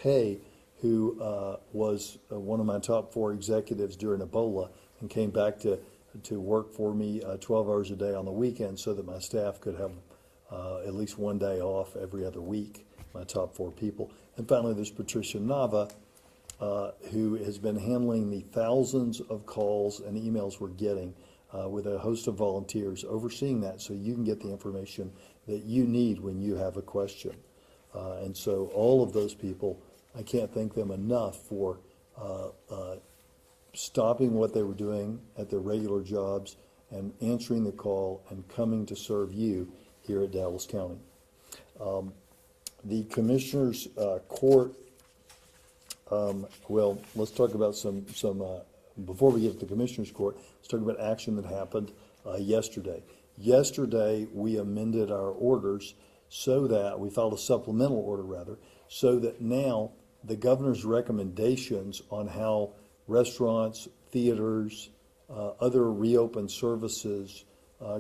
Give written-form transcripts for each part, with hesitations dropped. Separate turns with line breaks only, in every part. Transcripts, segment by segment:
Hay, who was one of my top 4 executives during Ebola and came back to work for me 12 hours a day on the weekend so that my staff could have at least one day off every other week, my top 4 people. And finally, there's Patricia Nava, who has been handling the thousands of calls and emails we're getting with a host of volunteers overseeing that so you can get the information that you need when you have a question. And so all of those people, I can't thank them enough for stopping what they were doing at their regular jobs and answering the call and coming to serve you here at Dallas County. The Commissioner's Court, well, let's talk about some before we get to the Commissioner's Court, let's talk about action that happened yesterday. Yesterday, we amended our orders so that, we filed a supplemental order rather, so that now the governor's recommendations on how restaurants, theaters, other reopened services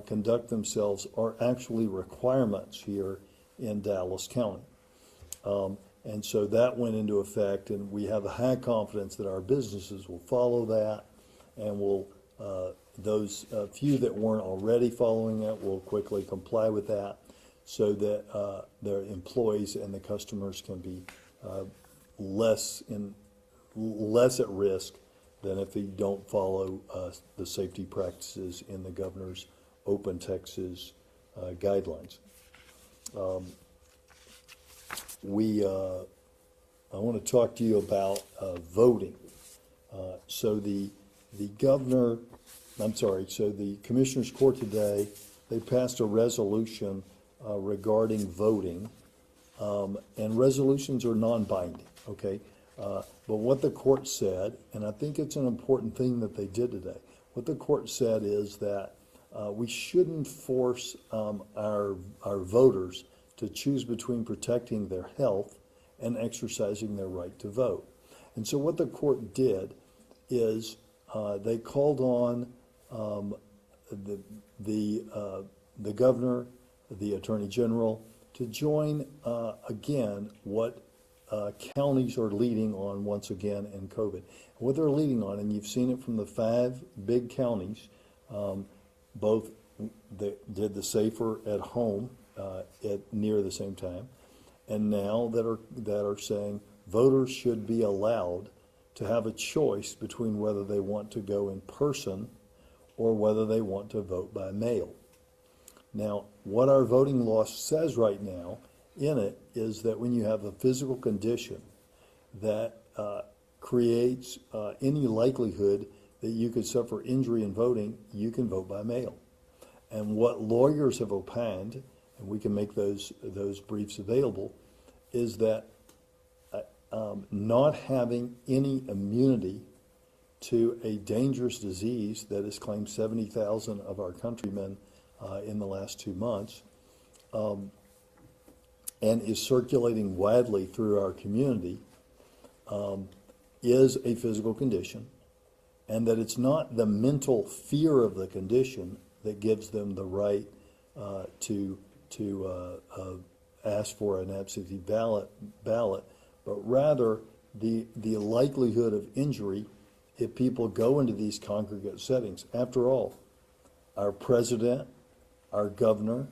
conduct themselves are actually requirements here in Dallas County. And so that went into effect, and we have a high confidence that our businesses will follow that, and will those few that weren't already following it will quickly comply with that, so that their employees and the customers can be less at risk than if they don't follow the safety practices in the governor's Open Texas guidelines. I want to talk to you about voting. So the Commissioner's Court today, they passed a resolution regarding voting, and resolutions are non-binding, okay? But what the court said, and I think it's an important thing that they did today, what the court said is that we shouldn't force our voters to choose between protecting their health and exercising their right to vote. And so what the court did is they called on the governor, the attorney general, to join again what counties are leading on once again in COVID. What they're leading on, and you've seen it from the 5 big counties, both that did the safer at home at near the same time, and now that are saying voters should be allowed to have a choice between whether they want to go in person or whether they want to vote by mail. Now, what our voting law says right now in it is that when you have a physical condition that creates any likelihood that you could suffer injury in voting, you can vote by mail. And what lawyers have opined, and we can make those briefs available, is that not having any immunity to a dangerous disease that has claimed 70,000 of our countrymen in the last 2 months, and is circulating widely through our community, is a physical condition, and that it's not the mental fear of the condition that gives them the right to ask for an absentee ballot, but rather the likelihood of injury if people go into these congregate settings. After all, our president, our governor,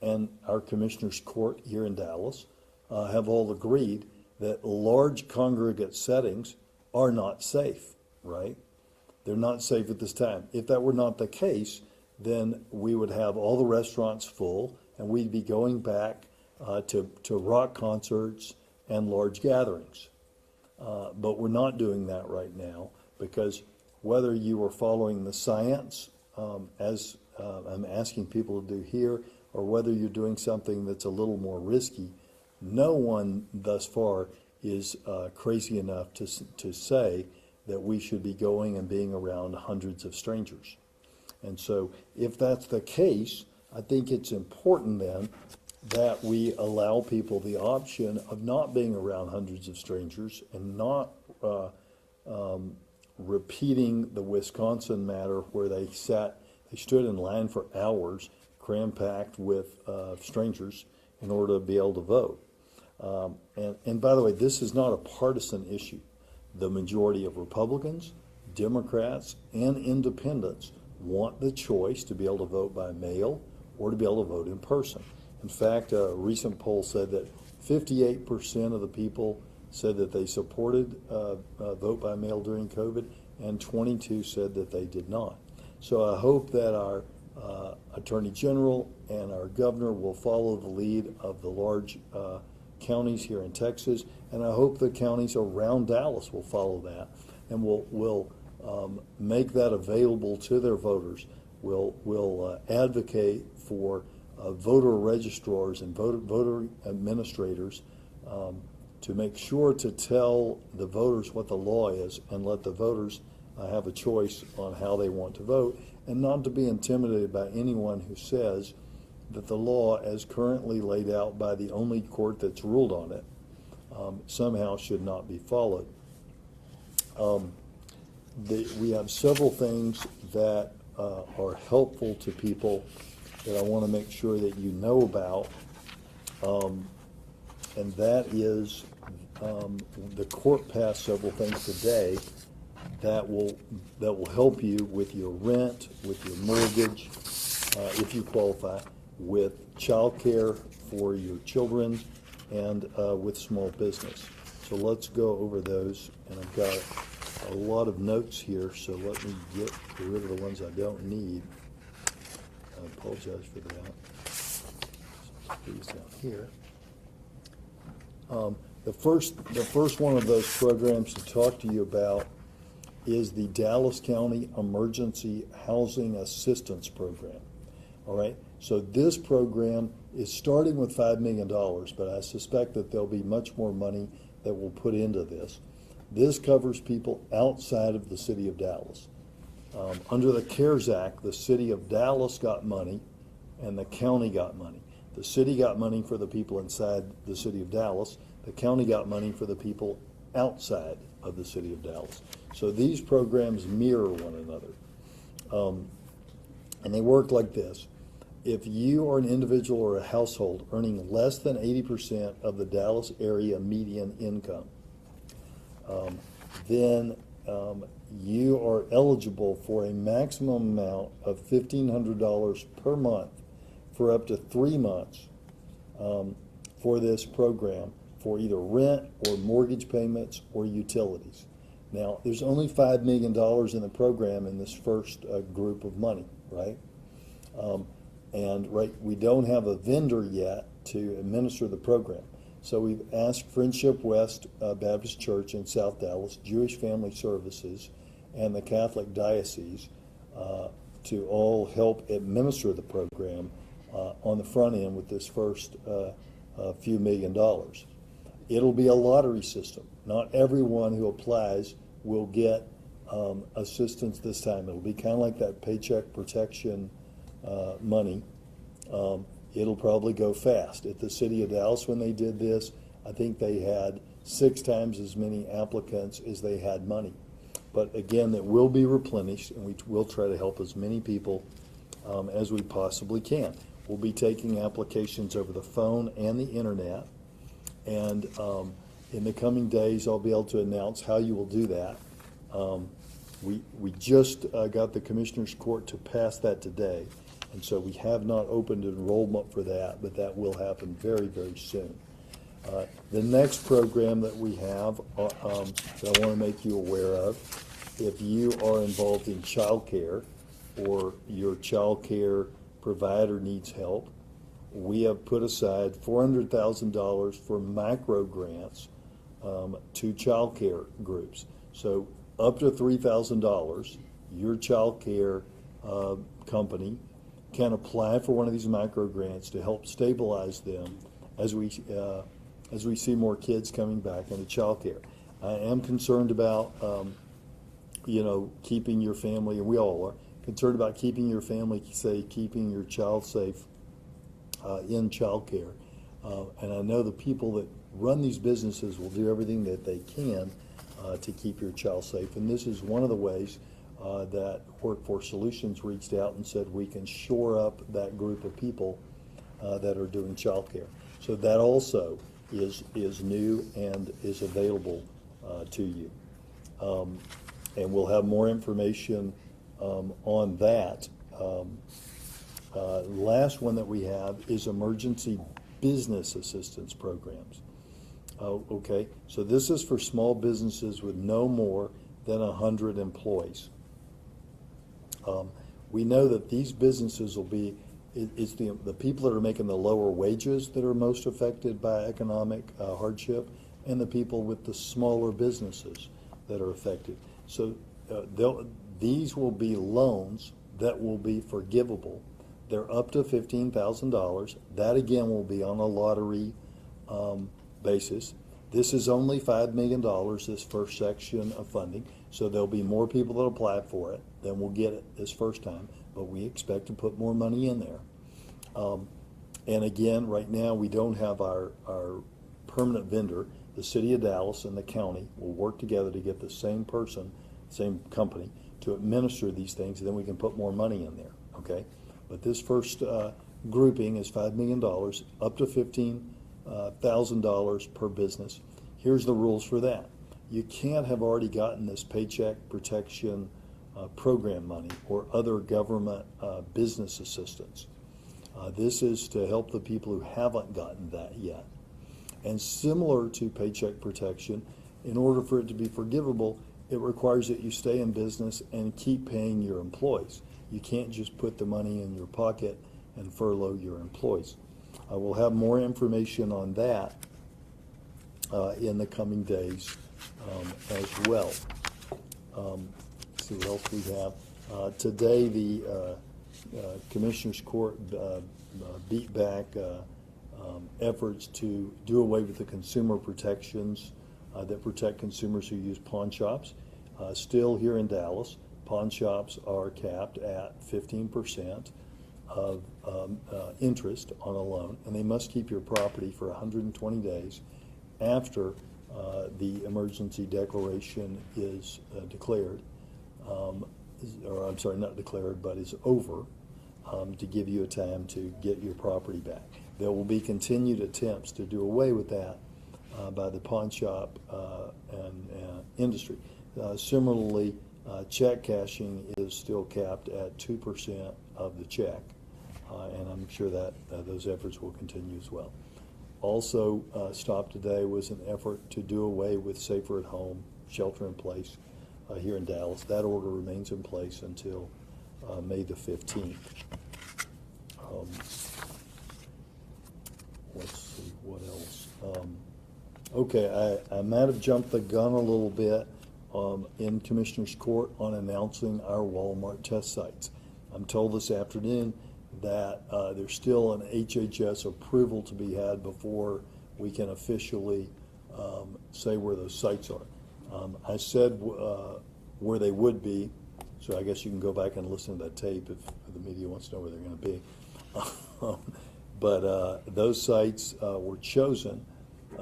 and our Commissioner's Court here in Dallas have all agreed that large congregate settings are not safe, right? They're not safe at this time. If that were not the case, then we would have all the restaurants full, and we'd be going back to rock concerts and large gatherings. But we're not doing that right now, because whether you are following the science, as I'm asking people to do here, or whether you're doing something that's a little more risky, no one thus far is crazy enough to say that we should be going and being around hundreds of strangers. And so if that's the case, I think it's important then that we allow people the option of not being around hundreds of strangers and not repeating the Wisconsin matter where they stood in line for hours, cram-packed with strangers in order to be able to vote. And by the way, this is not a partisan issue. The majority of Republicans, Democrats, and independents want the choice to be able to vote by mail or to be able to vote in person. In fact, a recent poll said that 58% of the people said that they supported vote by mail during COVID, and 22 said that they did not. So I hope that our Attorney General and our governor will follow the lead of the large counties here in Texas, and I hope the counties around Dallas will follow that and will make that available to their voters. Will advocate for voter registrars and voter administrators to make sure to tell the voters what the law is and let the voters have a choice on how they want to vote, and not to be intimidated by anyone who says that the law, as currently laid out by the only court that's ruled on it, somehow should not be followed. We have several things that are helpful to people that I want to make sure that you know about, and that is the court passed several things today that will help you with your rent, with your mortgage, if you qualify, with child care for your children, and with small business. So let's go over those, and I've got a lot of notes here, so let me get rid of the ones I don't need. I apologize for that. Put these down here. The first one of those programs to talk to you about is the Dallas County Emergency Housing Assistance Program. All right, so this program is starting with $5 million, but I suspect that there'll be much more money that we'll put into this. This covers people outside of the city of Dallas. Under the CARES Act, the city of Dallas got money and the county got money. The city got money for the people inside the city of Dallas. The county got money for the people outside of the city of Dallas. So these programs mirror one another. And they work like this. If you are an individual or a household earning less than 80% of the Dallas area median income, then you are eligible for a maximum amount of $1,500 per month for up to 3 months for this program for either rent or mortgage payments or utilities. Now, there's only $5 million in the program in this first group of money, right? We don't have a vendor yet to administer the program. So we've asked Friendship West Baptist Church in South Dallas, Jewish Family Services, and the Catholic Diocese to all help administer the program on the front end with this first few $1 million. It'll be a lottery system. Not everyone who applies will get assistance this time. It'll be kind of like that Paycheck Protection money. It'll probably go fast. At the city of Dallas, when they did this, I think they had 6 times as many applicants as they had money. But again, that will be replenished, and we will try to help as many people as we possibly can. We'll be taking applications over the phone and the internet, and in the coming days, I'll be able to announce how you will do that. We just got the Commissioner's Court to pass that today, and so we have not opened enrollment for that, but that will happen very, very soon. The next program that we have that I want to make you aware of, if you are involved in child care or your child care provider needs help, we have put aside $400,000 for micro grants to child care groups. So up to $3,000, your child care company can apply for one of these micro grants to help stabilize them as we see more kids coming back into child care. I am concerned about keeping your family, and we all are concerned about keeping your family safe, keeping your child safe in child care. And I know the people that run these businesses will do everything that they can to keep your child safe. And this is one of the ways that Workforce Solutions reached out and said we can shore up that group of people that are doing child care. So that also is new and is available to you. And we'll have more information on that. Last one that we have is emergency business assistance programs. Okay, so this is for small businesses with no more than 100 employees. We know that these businesses will be, it's the people that are making the lower wages that are most affected by economic hardship, and the people with the smaller businesses that are affected. So these will be loans that will be forgivable. They're up to $15,000. That again will be on a lottery basis. This is only $5 million, this first section of funding, so there'll be more people that apply for it than will get it this first time, but we expect to put more money in there. And again, right now we don't have our permanent vendor. The city of Dallas and the county will work together to get the same person, same company, to administer these things, and then we can put more money in there, okay? But this first grouping is $5 million, up to $15,000 per business. Here's the rules for that. You can't have already gotten this Paycheck Protection Program money or other government business assistance. This is to help the people who haven't gotten that yet. And similar to Paycheck Protection, in order for it to be forgivable, it requires that you stay in business and keep paying your employees. You can't just put the money in your pocket and furlough your employees. I will have more information on that in the coming days as well. Let's see what else we have. Today, the Commissioner's Court beat back efforts to do away with the consumer protections that protect consumers who use pawn shops. Still here in Dallas, pawn shops are capped at 15% of interest on a loan, and they must keep your property for 120 days after the emergency declaration is declared, or I'm sorry, not declared, but is over, to give you a time to get your property back. There will be continued attempts to do away with that by the pawn shop and industry. Similarly, check cashing is still capped at 2% of the check, and I'm sure that those efforts will continue as well. Also stopped today was an effort to do away with safer at home, shelter in place here in Dallas. That order remains in place until May the 15th. Let's see, what else? Okay, I might have jumped the gun a little bit in Commissioner's Court on announcing our Walmart test sites. I'm told this afternoon that there's still an HHS approval to be had before we can officially say where those sites are. I said where they would be, so I guess you can go back and listen to that tape if the media wants to know where they're going to be. But those sites were chosen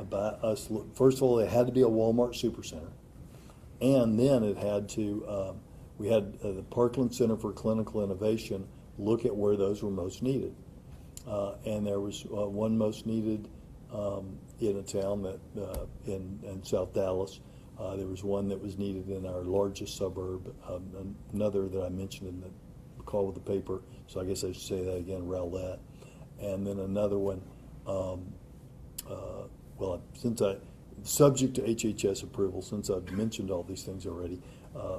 by us. First of all, they had to be a Walmart Supercenter, and then it had to. We had the Parkland Center for Clinical Innovation look at where those were most needed, and there was one most needed in a town that in South Dallas. There was one that was needed in our largest suburb, another that I mentioned in the call with the paper, so I guess I should say that again, Rowlett. And then another one, well, since subject to HHS approval, since I've mentioned all these things already,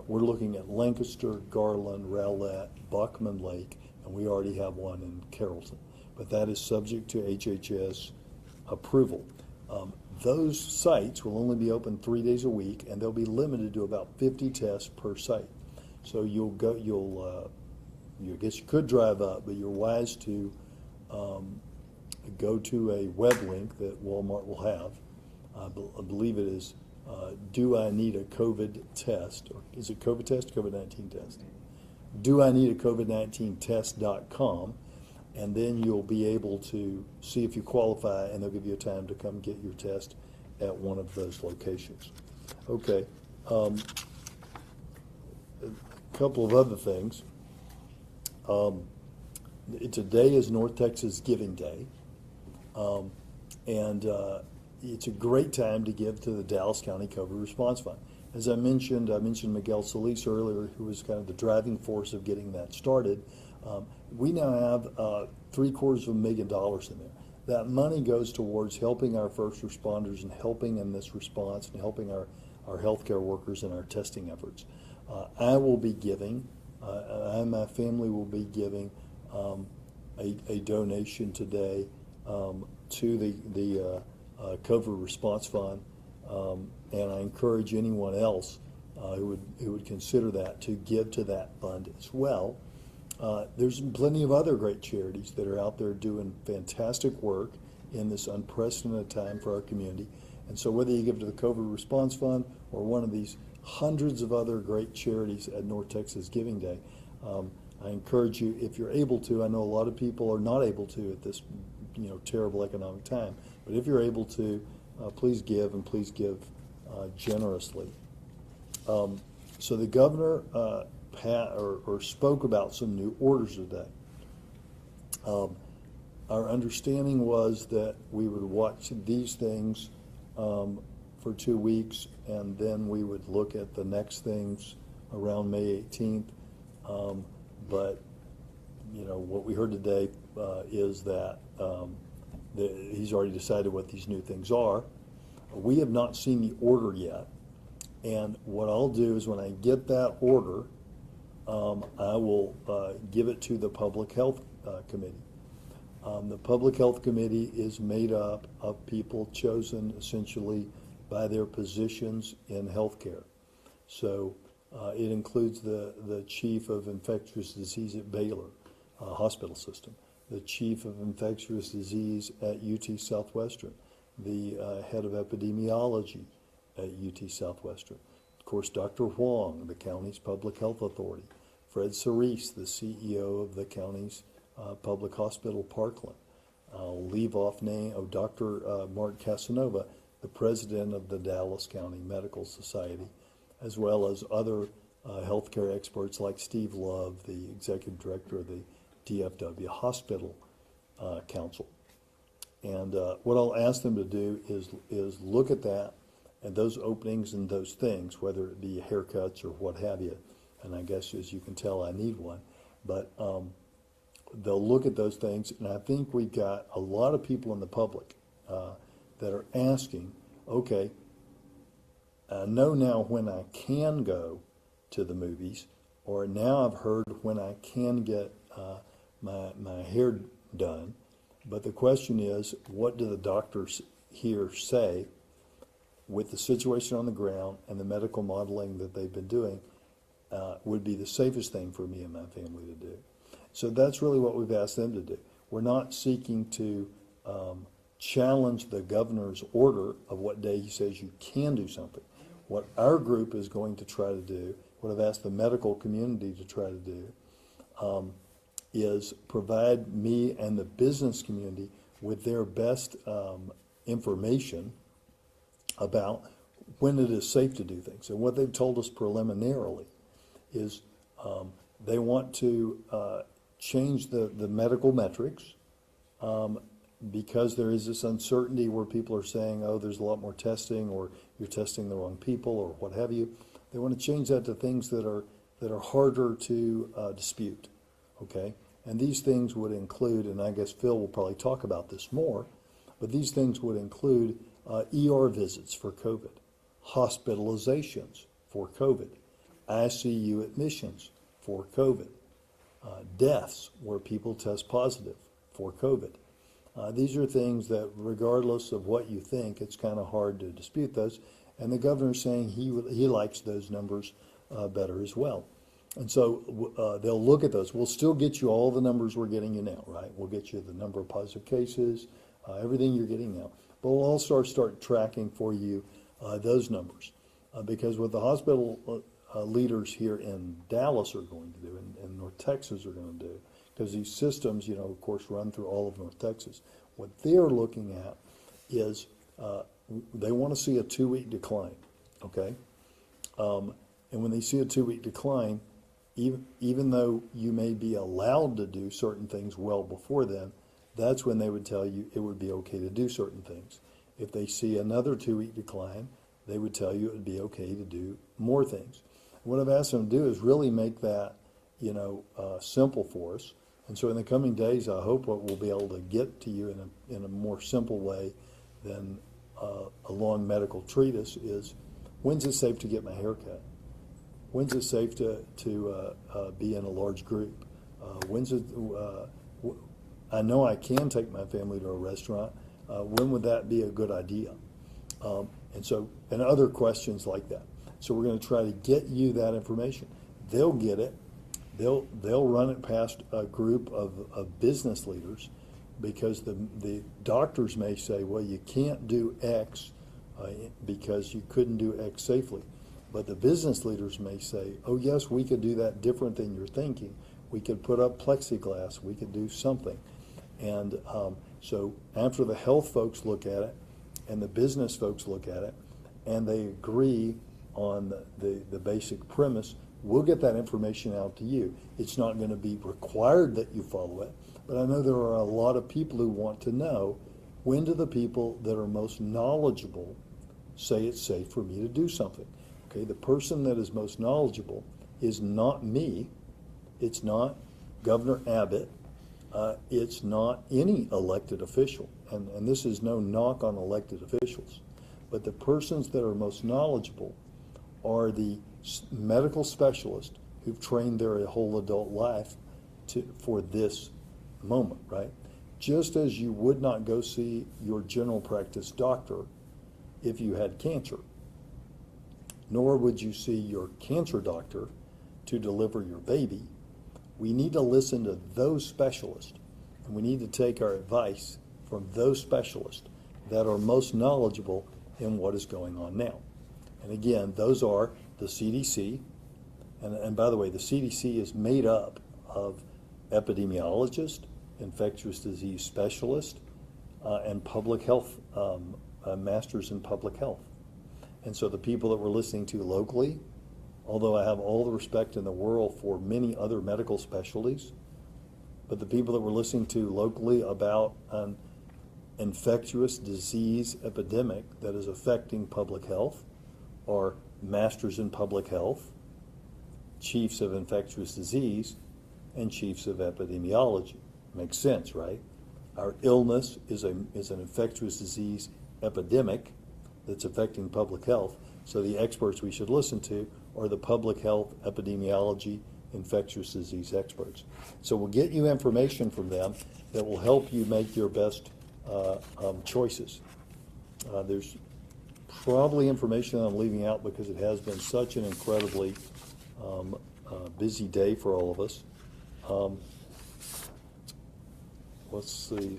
we're looking at Lancaster, Garland, Rowlett, Buckman Lake, and we already have one in Carrollton. But that is subject to HHS approval. Those sites will only be open 3 days a week, and they'll be limited to about 50 tests per site. So I guess you could drive up, but you're wise to go to a web link that Walmart will have. I believe it is, do I need a COVID test? Or is it COVID test, COVID-19 test? Do I need a COVID-19 test.com? And then you'll be able to see if you qualify, and they'll give you a time to come get your test at one of those locations. Okay. A couple of other things. Today is North Texas Giving Day, and it's a great time to give to the Dallas County COVID Response Fund. As I mentioned Miguel Solis earlier, who was kind of the driving force of getting that started. We now have $750,000 in there. That money goes towards helping our first responders and helping in this response and helping our healthcare workers in our testing efforts. I will be giving, I and my family will be giving a donation today to the COVID Response Fund, and I encourage anyone else who would consider that to give to that fund as well. There's plenty of other great charities that are out there doing fantastic work in this unprecedented time for our community. And so whether you give to the COVID Response Fund or one of these hundreds of other great charities at North Texas Giving Day, I encourage you, if you're able to, I know a lot of people are not able to at this terrible economic time, but if you're able to, please give, and please give generously. So the governor spoke about some new orders today. Our understanding was that we would watch these things for 2 weeks, and then we would look at the next things around May 18th. But what we heard today is that he's already decided what these new things are. We have not seen the order yet, and what I'll do is when I get that order, I will give it to the Public Health Committee. The Public Health Committee is made up of people chosen essentially by their positions in healthcare. So it includes the Chief of Infectious Disease at Baylor Hospital System, the Chief of Infectious Disease at UT Southwestern, the Head of Epidemiology at UT Southwestern, of course Dr. Huang, the county's Public Health Authority, Fred Cerise, the CEO of the county's public hospital, Parkland. I'll leave off name of Dr. Mark Casanova, the president of the Dallas County Medical Society, as well as other healthcare experts like Steve Love, the executive director of the DFW Hospital Council. And what I'll ask them to do is look at that and those openings and those things, whether it be haircuts or what have you. And I guess, as you can tell, I need one. But they'll look at those things, and I think we've got a lot of people in the public that are asking, okay, I know now when I can go to the movies, or now I've heard when I can get my hair done. But the question is, what do the doctors here say with the situation on the ground and the medical modeling that they've been doing would be the safest thing for me and my family to do? So that's really what we've asked them to do. We're not seeking to challenge the governor's order of what day he says you can do something. What our group is going to try to do, what I've asked the medical community to try to do, is provide me and the business community with their best information about when it is safe to do things. And what they've told us preliminarily is they want to change the medical metrics because there is this uncertainty where people are saying, oh, there's a lot more testing, or you're testing the wrong people, or what have you. They want to change that to things that are harder to dispute, okay? And these things would include, and I guess Phil will probably talk about this more, but these things would include ER visits for COVID, hospitalizations for COVID, ICU admissions for COVID, deaths where people test positive for COVID. These are things that, regardless of what you think, it's kind of hard to dispute those. And the governor's saying he likes those numbers better as well. And so they'll look at those. We'll still get you all the numbers we're getting you now, right? We'll get you the number of positive cases, everything you're getting now. But we'll also start tracking for you those numbers. Because what the hospital leaders here in Dallas are going to do, and North Texas are going to do, because these systems, of course, run through all of North Texas. What they're looking at is they want to see a 2-week decline, okay? And when they see a 2-week decline, even though you may be allowed to do certain things well before then, that's when they would tell you it would be okay to do certain things. If they see another 2-week decline, they would tell you it would be okay to do more things. What I've asked them to do is really make that, simple for us. And so in the coming days, I hope what we'll be able to get to you in a more simple way than a long medical treatise is, when's it safe to get my hair cut? When's it safe to be in a large group? I know I can take my family to a restaurant. When would that be a good idea? And other questions like that. So we're going to try to get you that information. They'll get it. They'll run it past a group of business leaders, because the doctors may say, well, you can't do X because you couldn't do X safely. But the business leaders may say, oh, yes, we could do that different than you're thinking. We could put up plexiglass. We could do something. And so after the health folks look at it and the business folks look at it and they agree on the basic premise, we'll get that information out to you. It's not going to be required that you follow it, but I know there are a lot of people who want to know, when do the people that are most knowledgeable say it's safe for me to do something? Okay, the person that is most knowledgeable is not me. It's not Governor Abbott. It's not any elected official. And this is no knock on elected officials. But the persons that are most knowledgeable are the medical specialists who've trained their whole adult life for this moment, right? Just as you would not go see your general practice doctor if you had cancer, nor would you see your cancer doctor to deliver your baby. We need to listen to those specialists, and we need to take our advice from those specialists that are most knowledgeable in what is going on now. And again, those are the CDC, and by the way, the CDC is made up of epidemiologists, infectious disease specialists, and public health, masters in public health. And so the people that we're listening to locally, although I have all the respect in the world for many other medical specialties, but the people that we're listening to locally about an infectious disease epidemic that is affecting public health are masters in public health, chiefs of infectious disease, and chiefs of epidemiology. Makes sense, right? Our illness is an infectious disease epidemic that's affecting public health. So the experts we should listen to are the public health, epidemiology, infectious disease experts. So we'll get you information from them that will help you make your best choices. There's probably information that I'm leaving out because it has been such an incredibly busy day for all of us. Let's see.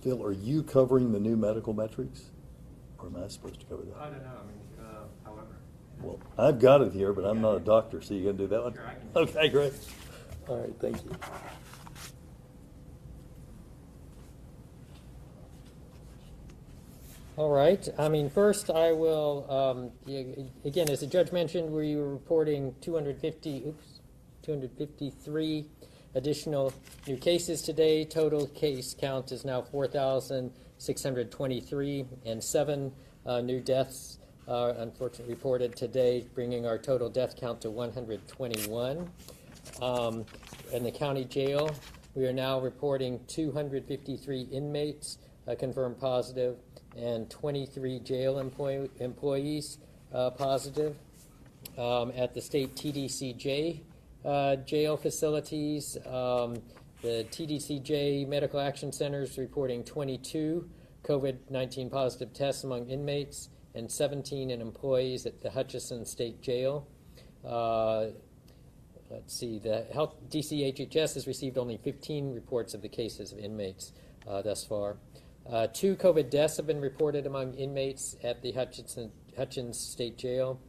Phil, are you covering the new medical metrics? Or am I supposed to cover that?
I don't know. I mean, however.
Well, I've got it here, but I'm not a doctor, so you going to do that one?
Sure, I can.
Okay, great. All right, thank you.
All right. I mean, first I will, again, as the judge mentioned, we were reporting 253 additional new cases today. Total case count is now 4,623, and 7 new deaths unfortunately reported today, bringing our total death count to 121. In the county jail, we are now reporting 253 inmates confirmed positive and 23 jail employees positive. At the state TDCJ jail facilities, the TDCJ Medical Action Center is reporting 22 COVID-19 positive tests among inmates and 17 in employees at the Hutchinson State Jail. Let's see, the DCHHS has received only 15 reports of the cases of inmates thus far. 2 COVID deaths have been reported among inmates at the Hutchins State Jail,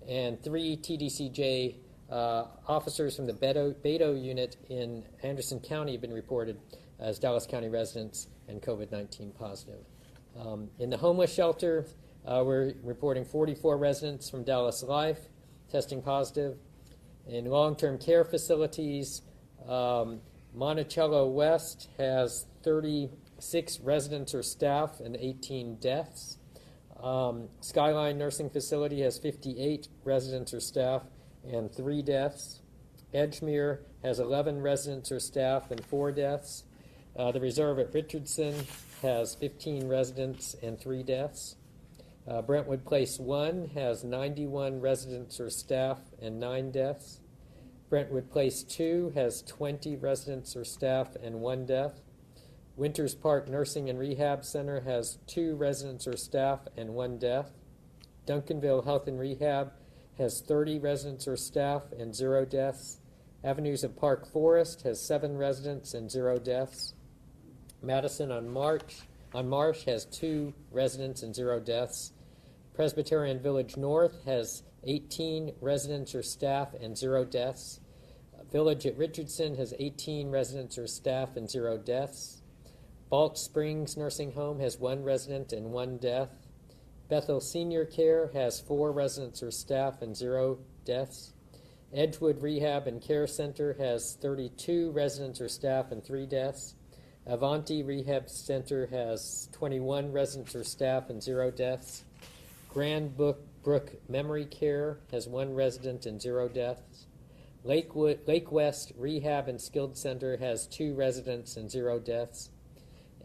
and 3 TDCJ officers from the Beto unit in Anderson County have been reported as Dallas County residents and COVID-19 positive. In the homeless shelter, we're reporting 44 residents from Dallas Life testing positive. In long-term care facilities, Monticello West has 30 6 residents or staff, and 18 deaths. Skyline Nursing Facility has 58 residents or staff and 3 deaths. Edgemere has 11 residents or staff and 4 deaths. The Reserve at Richardson has 15 residents and 3 deaths. Brentwood Place 1 has 91 residents or staff and 9 deaths. Brentwood Place 2 has 20 residents or staff and 1 death. Winters Park Nursing and Rehab Center has 2 residents or staff and 1 death. Duncanville Health and Rehab has 30 residents or staff and 0 deaths. Avenues of Park Forest has 7 residents and 0 deaths. Madison on Marsh has 2 residents and 0 deaths. Presbyterian Village North has 18 residents or staff and 0 deaths. Village at Richardson has 18 residents or staff and 0 deaths. Balch Springs Nursing Home has 1 resident and 1 death. Bethel Senior Care has 4 residents or staff and 0 deaths. Edgewood Rehab and Care Center has 32 residents or staff and 3 deaths. Avanti Rehab Center has 21 residents or staff and 0 deaths. Grand Brook Memory Care has 1 resident and 0 deaths. Lake West Rehab and Skilled Center has 2 residents and 0 deaths.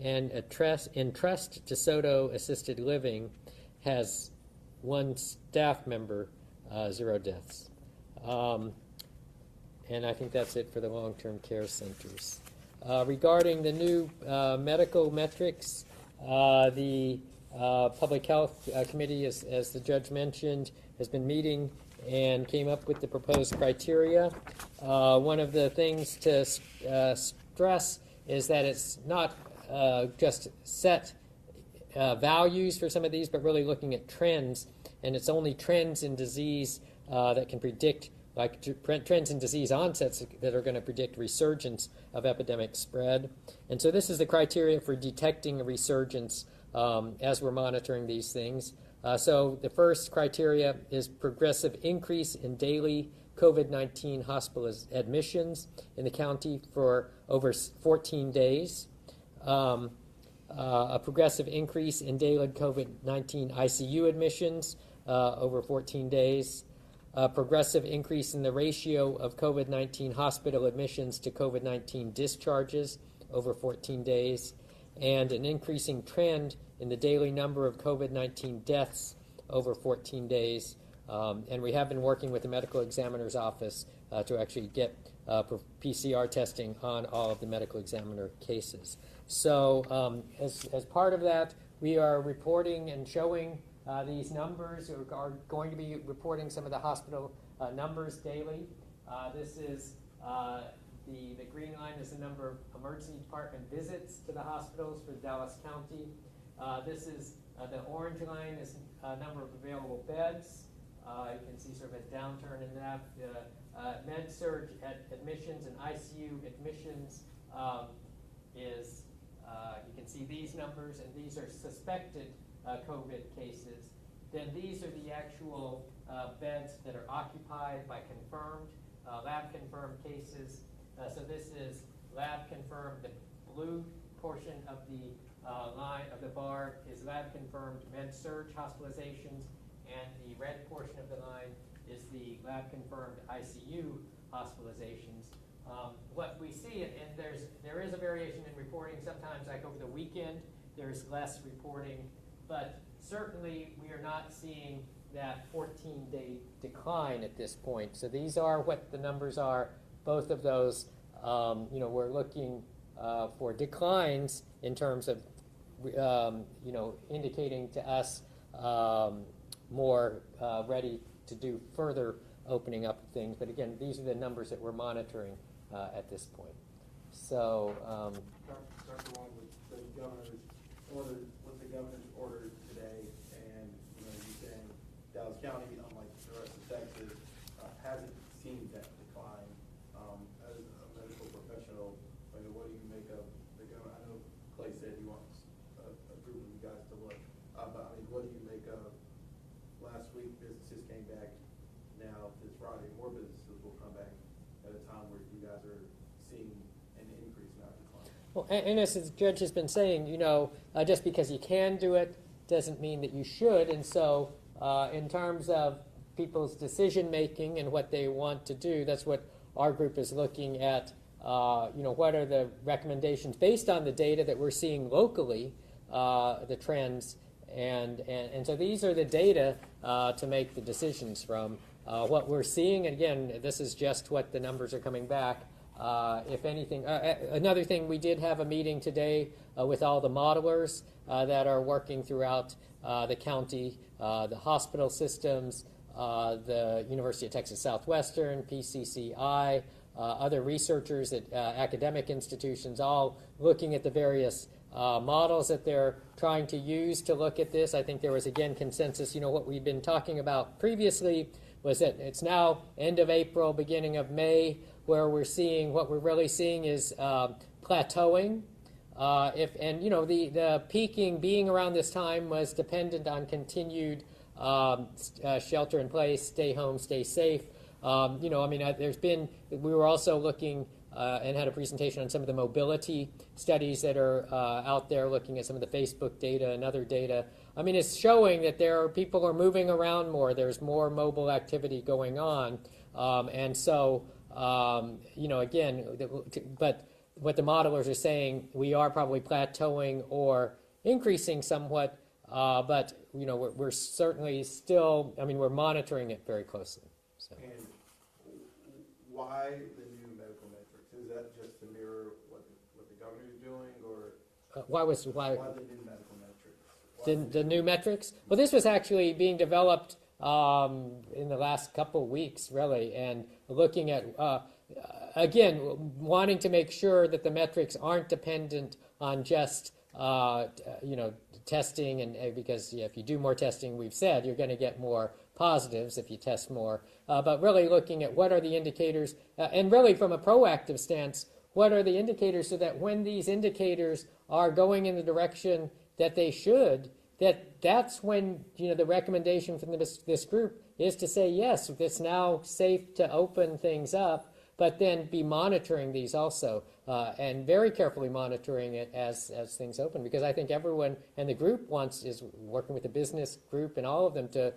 And in Trust DeSoto Assisted Living has 1 staff member, 0 deaths. And I think that's it for the long-term care centers. Regarding the new medical metrics, the Public Health Committee, as the judge mentioned, has been meeting and came up with the proposed criteria. One of the things to stress is that it's not just set values for some of these, but really looking at trends, and it's only trends in disease that can predict, like trends in disease onsets that are going to predict resurgence of epidemic spread. And so this is the criteria for detecting a resurgence as we're monitoring these things. So the first criteria is progressive increase in daily COVID-19 hospital admissions in the county for over 14 days. A progressive increase in daily COVID-19 ICU admissions over 14 days. A progressive increase in the ratio of COVID-19 hospital admissions to COVID-19 discharges over 14 days. And an increasing trend in the daily number of COVID-19 deaths over 14 days. And we have been working with the medical examiner's office to actually get PCR testing on all of the medical examiner cases. So as part of that, we are reporting and showing these numbers. We are going to be reporting some of the hospital numbers daily. This is the green line is the number of emergency department visits to the hospitals for Dallas County. This is the orange line is number of available beds. You can see sort of a downturn in that. Med surge admissions and ICU admissions is, you can see these numbers, and these are suspected COVID cases. Then these are the actual beds that are occupied by confirmed, lab confirmed cases. So this is lab confirmed. The blue portion of the line of the bar is lab confirmed med surge hospitalizations, and the red portion of the line is the lab confirmed ICU hospitalizations. What we see, and there is a variation in reporting. Sometimes, like over the weekend, there's less reporting, but certainly we are not seeing that 14-day decline at this point. So these are what the numbers are. Both of those, we're looking for declines in terms of, indicating to us more ready to do further opening up things. But again, these are the numbers that we're monitoring at this point. So,
Dr. Wong, with the governor's order today, and you're saying Dallas County, unlike the rest of Texas, hasn't seen that decline. As a medical professional, what do you make of the governor? I know Clay said he wants a group of you guys to look, but what do you make of last week? Businesses came back. Now this Friday, more businesses will come back at a time where you guys are seeing an increase, not decline.
Well, and as the judge has been saying, just because you can do it doesn't mean that you should. And so in terms of people's decision-making and what they want to do, that's what our group is looking at. What are the recommendations based on the data that we're seeing locally, the trends, and so these are the data to make the decisions from. What we're seeing, and again, this is just what the numbers are coming back. If anything, another thing, we did have a meeting today with all the modelers that are working throughout the county, the hospital systems, the University of Texas Southwestern, PCCI, other researchers at academic institutions, all looking at the various models that they're trying to use to look at this. I think there was, again, consensus. What we've been talking about previously was that it's now end of April, beginning of May, where what we're really seeing is plateauing. The peaking being around this time was dependent on continued shelter in place, stay home, stay safe. We were also looking and had a presentation on some of the mobility studies that are out there, looking at some of the Facebook data and other data. It's showing that people are moving around more. There's more mobile activity going on. But what the modelers are saying, we are probably plateauing or increasing somewhat, but we're certainly still, we're monitoring it very closely. So.
And why the new medical metrics? Is that just to mirror what the governor is doing, or why the new medical metrics?
The new metrics? Well, this was actually being developed in the last couple weeks, really, and looking at, again, wanting to make sure that the metrics aren't dependent on just, testing, and because if you do more testing, we've said, you're going to get more positives if you test more, but really looking at what are the indicators, and really from a proactive stance, what are the indicators so that when these indicators are going in the direction that they should, that's when the recommendation from this group is to say, yes, it's now safe to open things up, but then be monitoring these also, and very carefully monitoring it as things open, because I think everyone and the group is working with the business group and all of them to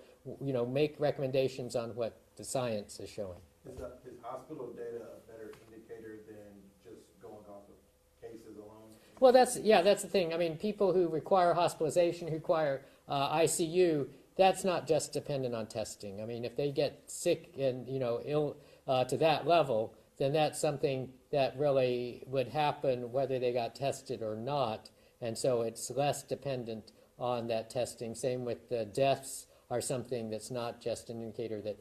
make recommendations on what the science is showing.
Is hospital data a better indicator than just going off of cases alone?
Well, that's the thing. People who require hospitalization, who require ICU, that's not just dependent on testing. If they get sick and ill to that level, then that's something that really would happen whether they got tested or not. And so it's less dependent on that testing. Same with the deaths are something that's not just an indicator that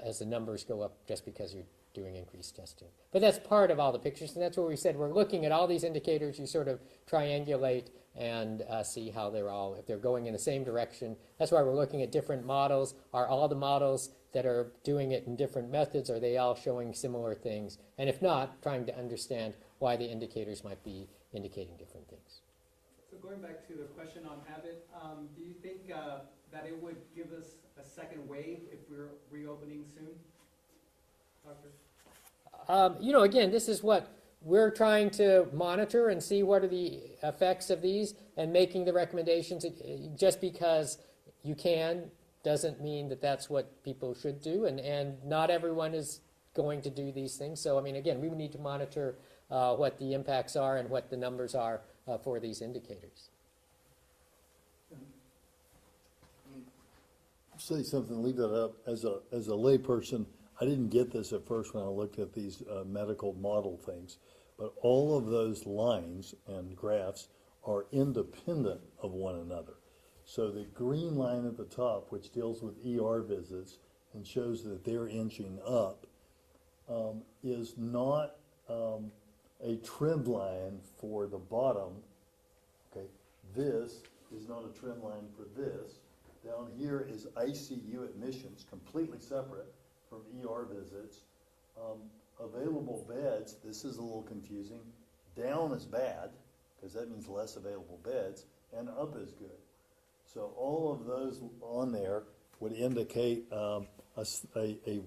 as the numbers go up just because you're doing increased testing. But that's part of all the pictures, and that's what we said. We're looking at all these indicators. You sort of triangulate and see how if they're going in the same direction. That's why we're looking at different models. Are all the models that are doing it in different methods, are they all showing similar things? And if not, trying to understand why the indicators might be indicating different things.
So going back to the question on Abbott, do you think that it would give us a second wave if we're reopening soon, Doctor?
Again, this is what we're trying to monitor and see what are the effects of these and making the recommendations. Just because you can doesn't mean that that's what people should do, and not everyone is going to do these things. So, again, we need to monitor what the impacts are and what the numbers are for these indicators.
Say something, leave that up. As a layperson, I didn't get this at first when I looked at these medical model things, but all of those lines and graphs are independent of one another. So the green line at the top, which deals with ER visits and shows that they're inching up, is not a trend line for the bottom. Okay, this is not a trend line for this. Down here is ICU admissions, completely separate from ER visits. Available beds, this is a little confusing. Down is bad, because that means less available beds, and up is good. So all of those on there would indicate a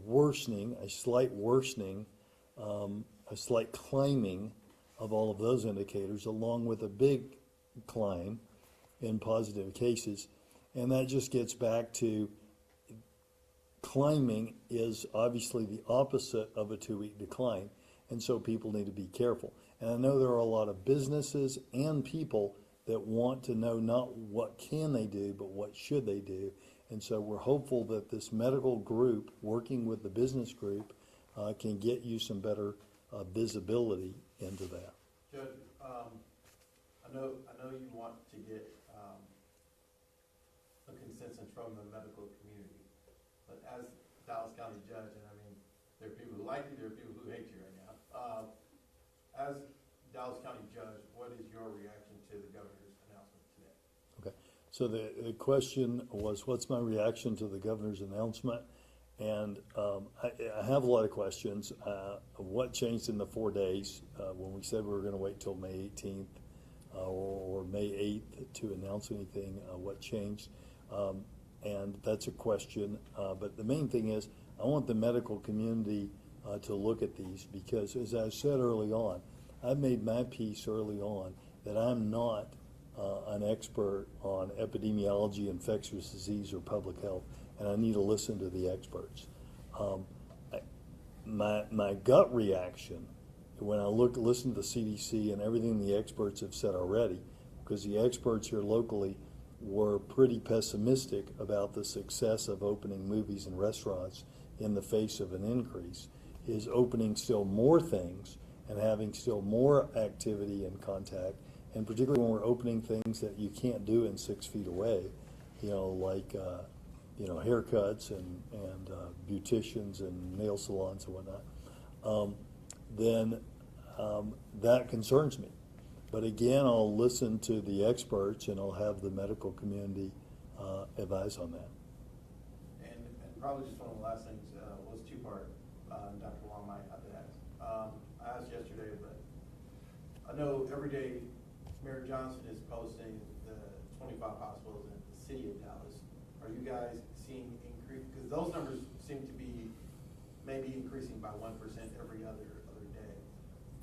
worsening, a slight worsening, a slight climbing of all of those indicators, along with a big climb in positive cases. And that just gets back to climbing is obviously the opposite of a 2-week decline, and so people need to be careful. And I know there are a lot of businesses and people that want to know not what can they do, but what should they do. And so we're hopeful that this medical group, working with the business group, can get you some better visibility into that.
Judge, I know you want to get a consensus from the medical community, but as Dallas County Judge, and I mean, there are people who like you, there are people who hate you right now. As Dallas County Judge, what is your reaction to the governor's announcement today?
Okay, so the question was, what's my reaction to the governor's announcement? And I have a lot of questions. What changed in the 4 days when we said we were going to wait till May 18th or May 8th to announce anything? What changed? And that's a question. But the main thing is, I want the medical community to look at these, because as I said early on, I made my piece early on that I'm not an expert on epidemiology, infectious disease, or public health, and I need to listen to the experts. My gut reaction when I listen to the CDC and everything the experts have said already, because the experts here locally were pretty pessimistic about the success of opening movies and restaurants in the face of an increase, is opening still more things and having still more activity and contact, and particularly when we're opening things that you can't do in 6 feet away, like haircuts and beauticians and nail salons and whatnot, then that concerns me. But again, I'll listen to the experts and I'll have the medical community advise on that.
And probably just one of the last things was two-part. Dr. Long might have to ask. I asked yesterday, but I know every day Mayor Johnson is posting the 25 hospitals in the city of Dallas. Are you guys seeing increase? Because those numbers seem to be maybe increasing by 1% every other day.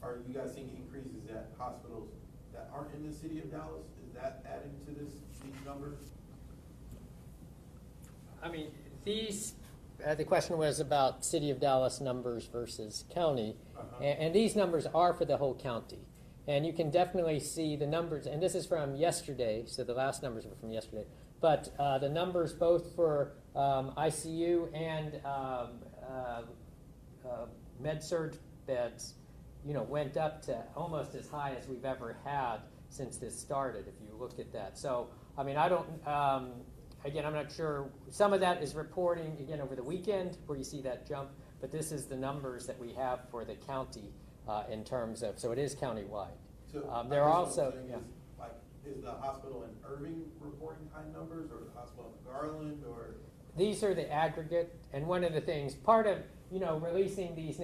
Are you guys seeing increases at hospitals that aren't in the city of Dallas? Is that adding to these numbers?
I mean, the question was about City of Dallas numbers versus county, and these numbers are for the whole county. And you can definitely see the numbers, and this is from yesterday, so the last numbers were from yesterday, but the numbers both for ICU and med-surg beds, went up to almost as high as we've ever had since this started, if you look at that. So, I mean, I don't, again, I'm not sure. Some of that is reporting, again, over the weekend where you see that jump, but this is the numbers that we have for the county in terms of, so it is countywide.
So
there are also, yeah.
Is the hospital in Irving reporting high numbers, or the hospital in Garland, or?
These are the aggregate, and one of the things, part of, releasing these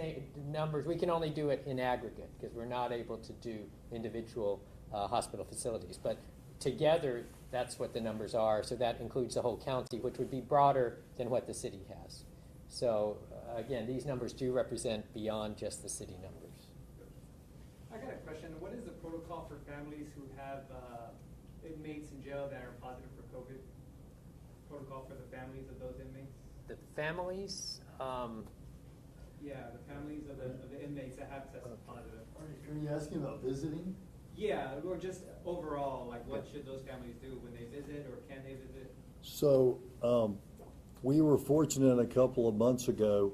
numbers, we can only do it in aggregate because we're not able to do individual hospital facilities. But together, that's what the numbers are. So that includes the whole county, which would be broader than what the city has. So again, these numbers do represent beyond just the city numbers.
I got a question. What is the protocol for families who have inmates in jail that are positive for COVID? Protocol for the families of those inmates?
The families?
Yeah, the families of the inmates that have tested positive.
Are you asking about visiting?
Yeah, or just overall, like what should those families do when they visit, or can they visit?
So we were fortunate a couple of months ago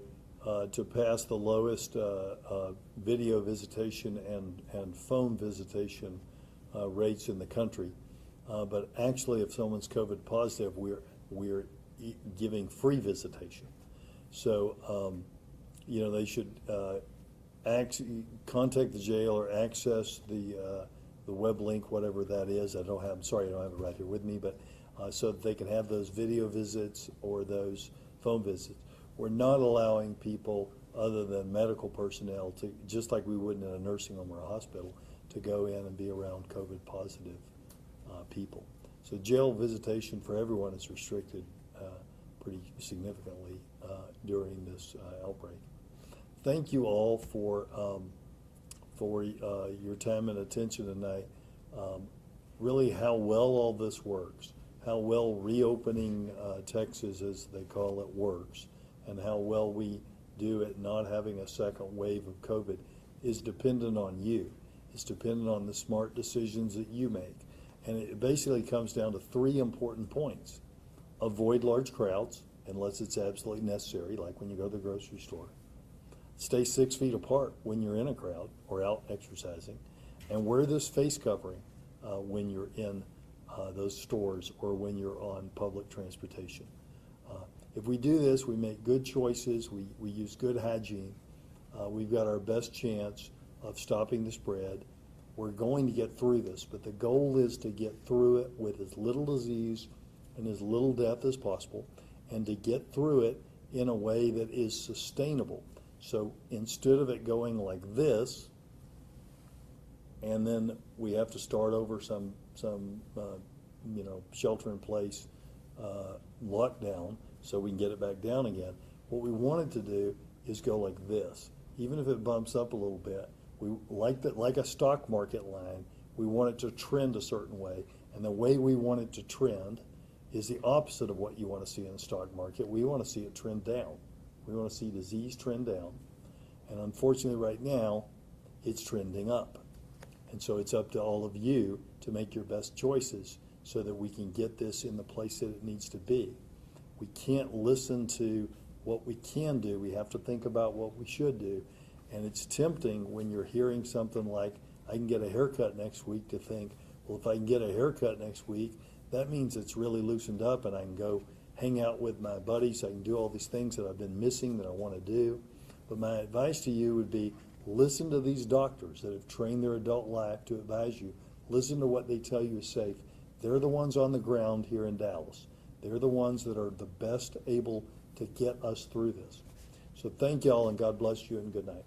to pass the lowest video visitation and phone visitation rates in the country. But actually, if someone's COVID positive, we're giving free visitation. So they should contact the jail or access the web link, whatever that is. I'm sorry, I don't have it right here with me, but so that they can have those video visits or those phone visits. We're not allowing people other than medical personnel to, just like we would in a nursing home or a hospital, to go in and be around COVID positive people. So jail visitation for everyone is restricted pretty significantly during this outbreak. Thank you all for your time and attention tonight. Really how well all this works, how well reopening Texas, as they call it, works, and how well we do at not having a second wave of COVID is dependent on you. It's dependent on the smart decisions that you make. And it basically comes down to three important points. Avoid large crowds unless it's absolutely necessary, like when you go to the grocery store. Stay 6 feet apart when you're in a crowd or out exercising. And wear this face covering when you're in those stores or when you're on public transportation. If we do this, we make good choices, we use good hygiene, we've got our best chance of stopping the spread. We're going to get through this, but the goal is to get through it with as little disease and as little death as possible, and to get through it in a way that is sustainable. So instead of it going like this, and then we have to start over some shelter in place lockdown so we can get it back down again. What we wanted to do is go like this. Even if it bumps up a little bit, we like that, like a stock market line, we want it to trend a certain way. And the way we want it to trend is the opposite of what you want to see in the stock market. We want to see it trend down. We want to see disease trend down. And unfortunately right now, it's trending up. And so it's up to all of you to make your best choices so that we can get this in the place that it needs to be. We can't listen to what we can do. We have to think about what we should do. And it's tempting when you're hearing something like, I can get a haircut next week, to think, well, if I can get a haircut next week, that means it's really loosened up and I can go hang out with my buddies. I can do all these things that I've been missing that I want to do. But my advice to you would be, listen to these doctors that have trained their adult life to advise you. Listen to what they tell you is safe. They're the ones on the ground here in Dallas. They're the ones that are the best able to get us through this. So thank y'all, and God bless you, and good night.